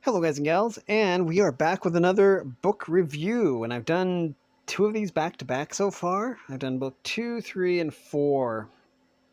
Hello, guys and gals, and we are back with another book review. And I've done two of these back to back so far. I've done book 2, 3, and 4.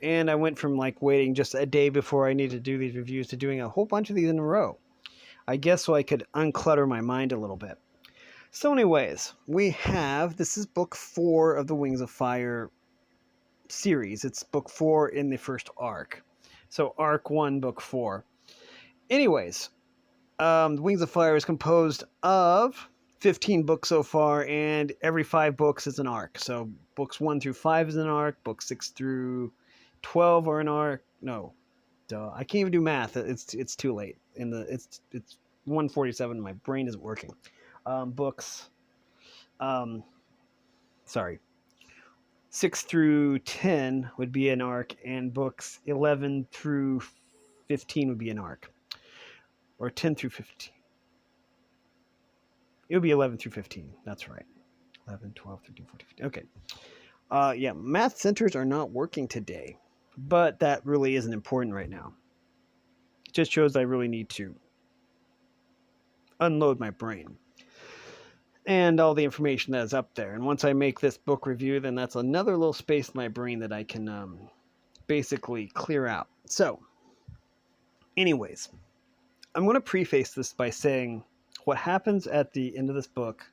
And I went from waiting just a day before I needed to do these reviews to doing a whole bunch of these in a row. I guess so I could unclutter my mind a little bit. So, anyways, this is book 4 of the Wings of Fire series. It's book 4 in the first arc. So, arc 1, book 4. Anyways, the Wings of Fire is composed of 15 books so far, and every 5 books is an arc. So books 1 through 5 is an arc, books 6 through 12 are an arc. No, duh, I can't even do math. It's too late. It's 1:47. My brain isn't working. Books, sorry, 6 through 10 would be an arc, and books 11 through 15 would be an arc. Or 10 through 15. It would be 11 through 15. That's right. 11, 12, 13, 14, 15. Okay. Yeah, math centers are not working today. But that really isn't important right now. It just shows I really need to unload my brain. And all the information that is up there. And once I make this book review, then that's another little space in my brain that I can basically clear out. So, anyways, I'm going to preface this by saying what happens at the end of this book.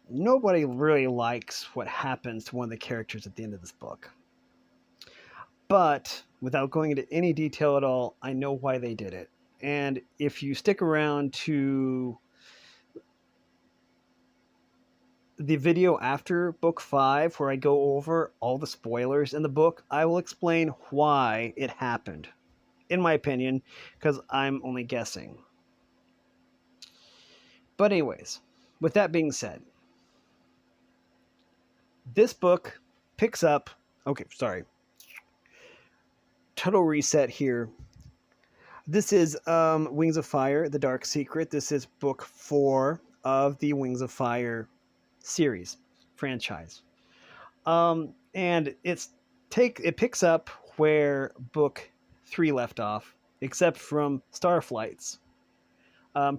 Nobody really likes what happens to one of the characters at the end of this book. But without going into any detail at all, I know why they did it. And if you stick around to the video after book 5, where I go over all the spoilers in the book, I will explain why it happened. In my opinion, because I'm only guessing. But anyways, with that being said, this book picks up... Okay, sorry. Total reset here. This is Wings of Fire, The Dark Secret. This is book 4 of the Wings of Fire series, franchise. And it picks up where book 3 left off, except from Starflight's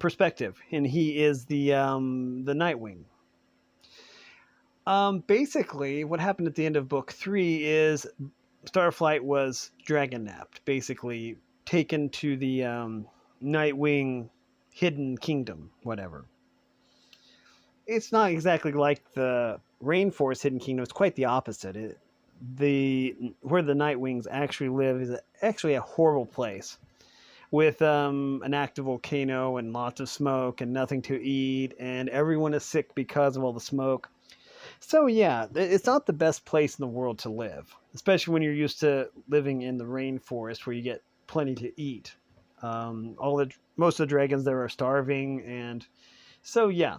perspective, and he is the Nightwing. Basically, what happened at the end of book 3 is Starflight was dragon napped, basically taken to the Nightwing hidden kingdom, whatever. It's not exactly like the Rainforest hidden kingdom. It's quite the opposite. Where the Nightwings actually live is actually a horrible place, with an active volcano and lots of smoke and nothing to eat, and everyone is sick because of all the smoke. So yeah, it's not the best place in the world to live, especially when you're used to living in the rainforest where you get plenty to eat. Most of the dragons there are starving, and so yeah,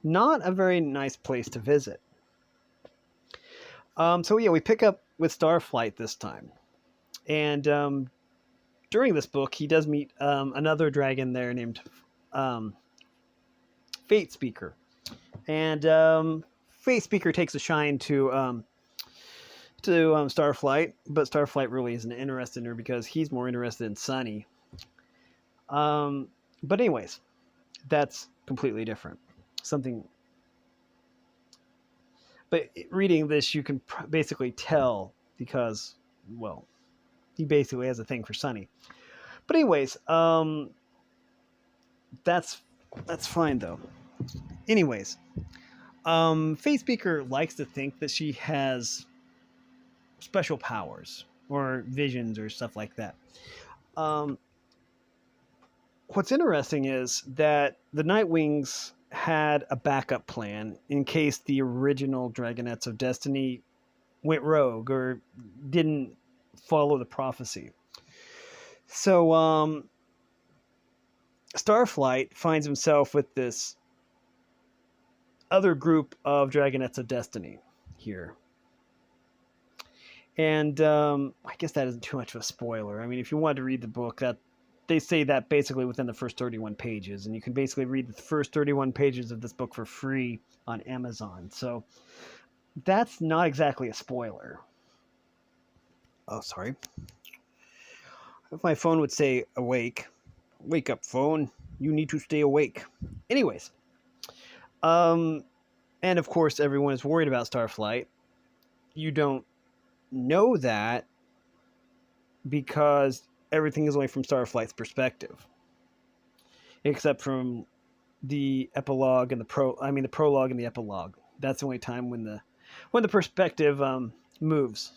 not a very nice place to visit. So yeah, we pick up with Starflight this time, and during this book, he does meet another dragon there named Fate Speaker. And Fate Speaker takes a shine to Starflight, but Starflight really isn't interested in her because he's more interested in Sunny. But anyways, that's completely different. But reading this, you can basically tell because, well, he basically has a thing for Sunny. But anyways, that's fine though. Anyways, Fate Speaker likes to think that she has special powers or visions or stuff like that. What's interesting is that the Nightwings had a backup plan in case the original Dragonettes of Destiny went rogue or didn't follow the prophecy. So Starflight finds himself with this other group of Dragonettes of Destiny here. And I guess that isn't too much of a spoiler. I mean, if you wanted to read the book, that they say that basically within the first 31 pages, and you can basically read the first 31 pages of this book for free on Amazon. So that's not exactly a spoiler. Oh, sorry. If my phone would say awake, Wake up, phone. You need to stay awake. Anyways, um, and of course, everyone is worried about Starflight. You don't know that because everything is only from Starflight's perspective, except from the epilogue and the prologue and the epilogue. That's the only time when the perspective moves,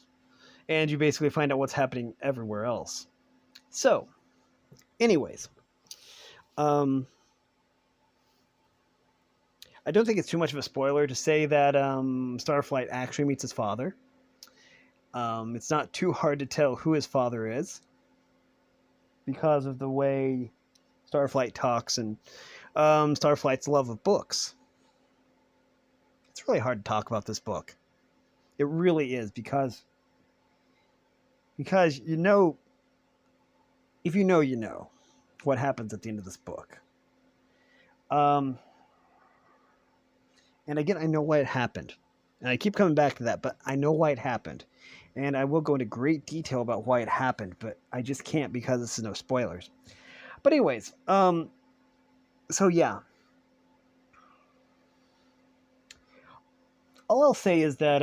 and you basically find out what's happening everywhere else. So, anyways, um, I don't think it's too much of a spoiler to say that Starflight actually meets his father. It's not too hard to tell who his father is because of the way Starflight talks and Starflight's love of books. It's really hard to talk about this book. It really is because you know, if you know what happens at the end of this book. And again, I know why it happened. And I keep coming back to that, but I know why it happened. And I will go into great detail about why it happened, but I just can't because this is no spoilers. But anyways, so yeah. All I'll say is that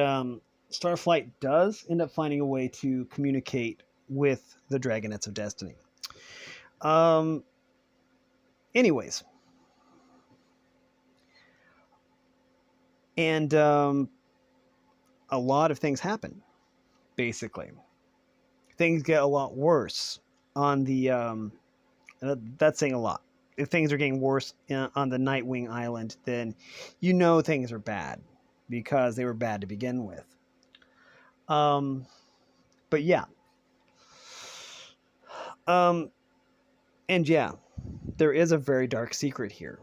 Starflight does end up finding a way to communicate with the Dragonets of Destiny. Anyways. And a lot of things happen, basically. Things get a lot worse on the... that's saying a lot. If things are getting worse on the Nightwing Island, then you know things are bad because they were bad to begin with. But yeah. And yeah, there is a very dark secret here.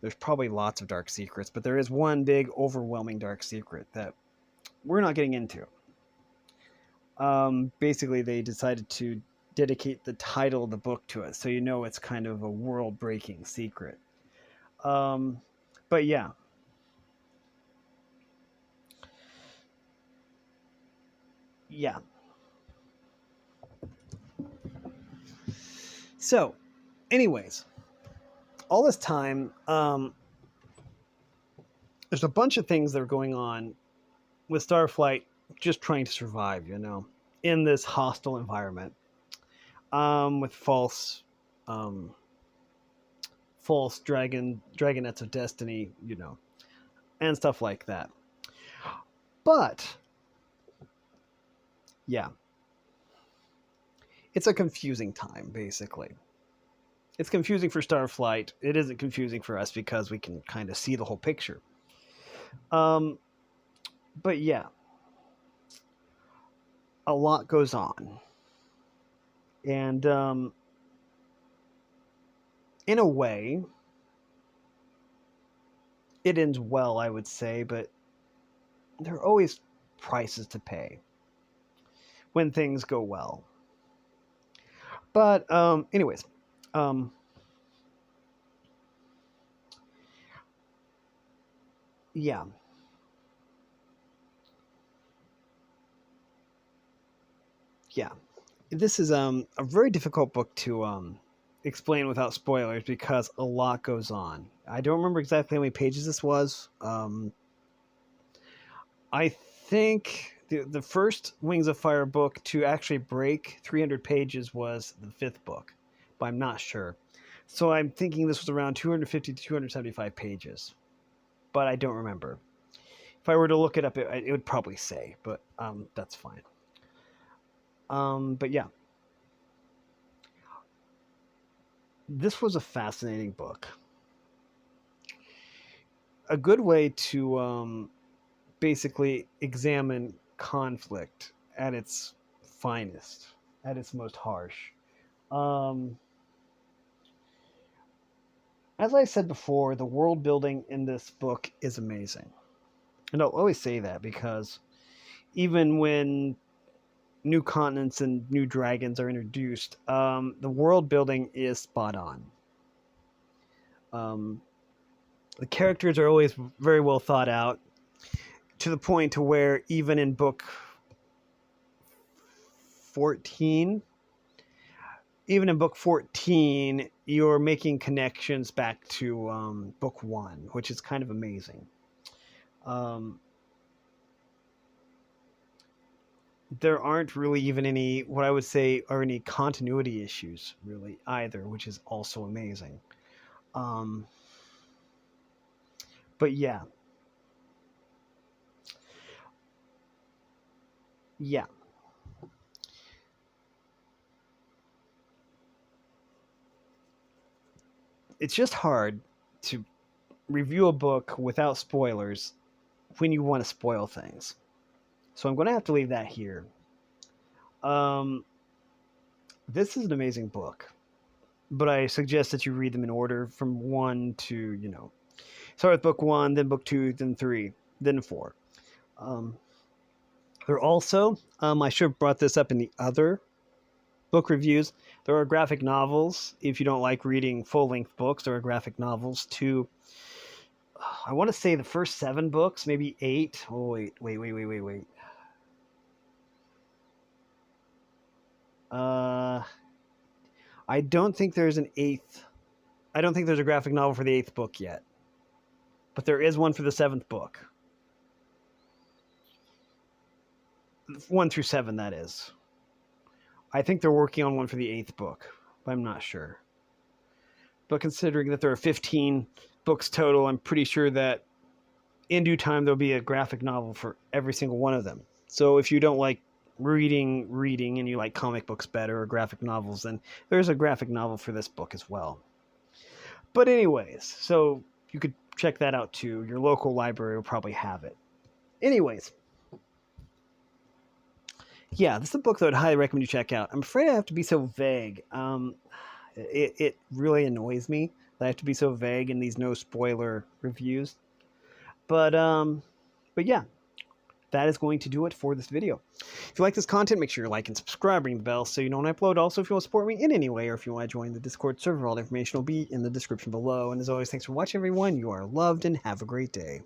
There's probably lots of dark secrets, but there is one big, overwhelming dark secret that we're not getting into. Basically, they decided to dedicate the title of the book to it, so you know it's kind of a world-breaking secret. But yeah. Yeah. So, anyways, all this time, there's a bunch of things that are going on with Starflight just trying to survive, in this hostile environment, with false dragonets of destiny, and stuff like that. But yeah, it's a confusing time, basically. It's confusing for Starflight. It isn't confusing for us because we can kind of see the whole picture. But yeah, a lot goes on. And in a way, it ends well, I would say, but there are always prices to pay when things go well. But anyways, yeah. Yeah. This is a very difficult book to explain without spoilers because a lot goes on. I don't remember exactly how many pages this was. I think the first Wings of Fire book to actually break 300 pages was the 5th book, but I'm not sure. So I'm thinking this was around 250 to 275 pages, but I don't remember. If I were to look it up, it would probably say, but that's fine. But yeah. This was a fascinating book. A good way to basically examine conflict at its finest, at its most harsh. As I said before, the world building in this book is amazing. And I'll always say that because even when new continents and new dragons are introduced, the world building is spot on. The characters are always very well thought out, to the point to where even in book 14, even in book 14, you're making connections back to book 1, which is kind of amazing. There aren't really even any, what I would say, are any continuity issues really either, which is also amazing. But yeah. Yeah. It's just hard to review a book without spoilers when you want to spoil things. So I'm going to have to leave that here. This is an amazing book, but I suggest that you read them in order from 1 to, start with book 1, then book 2, then 3, then 4. There also, I should have brought this up in the other book reviews. There are graphic novels. If you don't like reading full-length books, there are graphic novels too. I want to say the first 7 books, maybe 8. Oh, wait. I don't think there's an 8th. I don't think there's a graphic novel for the 8th book yet. But there is one for the 7th book. 1 through 7, that is. I think they're working on one for the 8th book, but I'm not sure. But considering that there are 15 books total, I'm pretty sure that in due time there'll be a graphic novel for every single one of them. So if you don't like reading and you like comic books better or graphic novels, then there's a graphic novel for this book as well. But anyways, so you could check that out too. Your local library will probably have it. Anyways, yeah, this is a book that I'd highly recommend you check out. I'm afraid I have to be so vague. It really annoys me that I have to be so vague in these no spoiler reviews. But yeah, that is going to do it for this video. If you like this content, make sure you like and subscribe, ring the bell so you know when I upload. Also, if you want to support me in any way or if you want to join the Discord server, all the information will be in the description below. And as always, thanks for watching, everyone. You are loved and have a great day.